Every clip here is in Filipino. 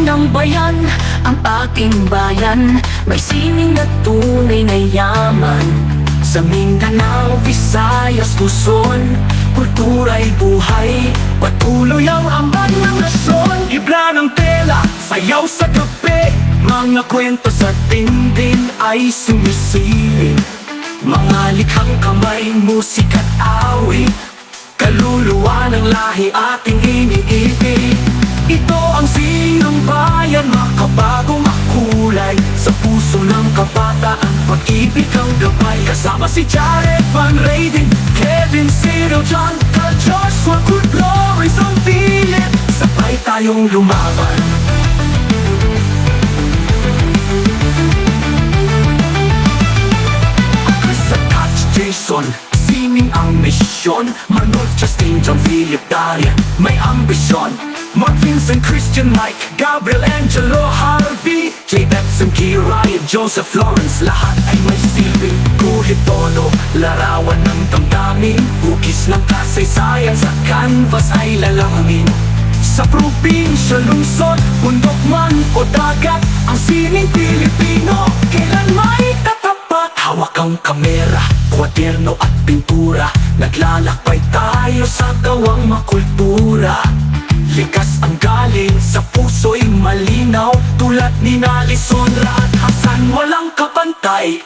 ng bayan, ang ating bayan. May sining na tunay na yaman. Sa Mindanao, Visayas, Luzon, kultura'y buhay, patuloy ang ambag ng nasyon. Ibla ng tela, sayaw sa gabi, mga kwento sa dingding ay sumisiling. Mga likhang kamay, musika't awit, kaluluwa ng lahi ating iniibig. Ito ang sinong bayan, makabago, makulay, sa puso ng kabataan, pag-ibig ang gabay. Kasama si Jared Van Reyden, Kevin, Cyril, John, Carl, Joshua, Kurt, Loris, ang Philip, sabay tayong lumaban. Jason, sining ang misyon. Manolf, Justin, John, Philip, Daria, may ambisyon. Mark, Vincent, Christian, Mike, Gabriel, Angelo, Harvey, J. Betson, Key, Ryan, Joseph, Lawrence, lahat ay may silbi. Guhit, tono, larawan ng damdamin, hugis ng kasaysayan sa canvas ay lalamin. Sa probinsya, lungsod, bundok man o dagat, ang sining Pilipino kailan may tatapat. Hawak ang kamera, kwaderno at pintura, naglalakbay tayo sa gawang makultura. Likas ang galing, sa puso'y malinaw, tulad ni Nalisondra at Hasan, walang kapantay.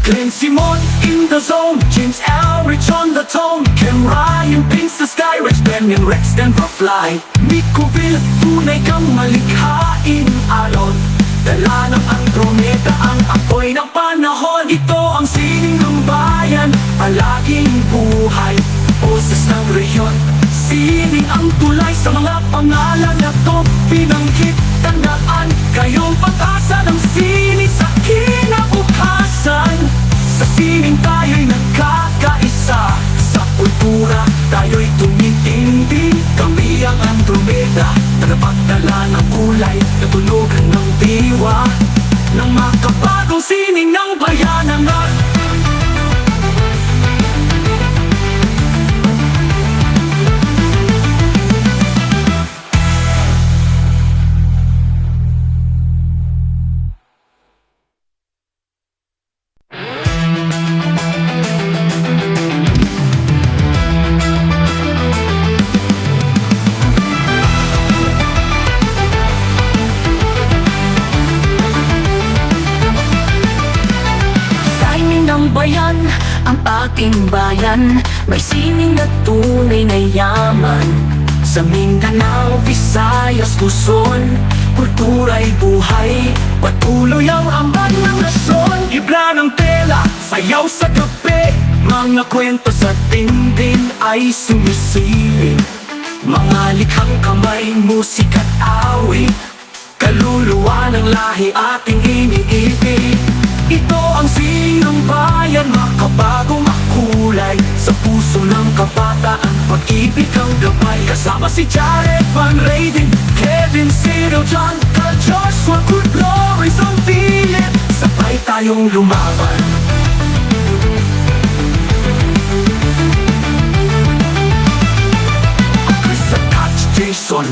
Glenn Simon in the zone, James Elrich on the tone, Ken Ryan paints the sky, Rex Benyon, Rex Denverfly, Micoville, tunay kang malikhain alon. Dala ng Andromeda ang apoy ng panahon. Ito ang sining ng bayan, palaging buhay, boses ng rehiyon. Sining ang tulay sa mga pangalan na to binanggit. Tandaan, kayong pag-asa ng sining sa kinabukasan. Sa sining tayo'y nagkakaisa, sa kultura tayo'y tumitindi. Kami ang Andromeda, tagapagdala ng kulay, natulugan ng diwa, ng makabagong sining ng bayanan na. Bayan, ang ating bayan, may sining na tunay na yaman. Sa Mindanao, Visayas, Luzon, kultura'y buhay, patuloy ang ambag ng nasyon. Ibla ng tela, sayaw sa gabi, mga kwento sa dingding ay sumisiling. Mga likhang kamay, musika't awit, kaluluwa ng lahi ating iniibig. Ito ang sinong bayan, makabago, makulay, sa puso ng kabataan, pag-ibig ang gabay. Kasama si Jared Van Reyden, Kevin, Cyril, John, Carl, Joshua, Kurt, Loris, ang Philip, sabay tayong lumaban. Chris at Jason,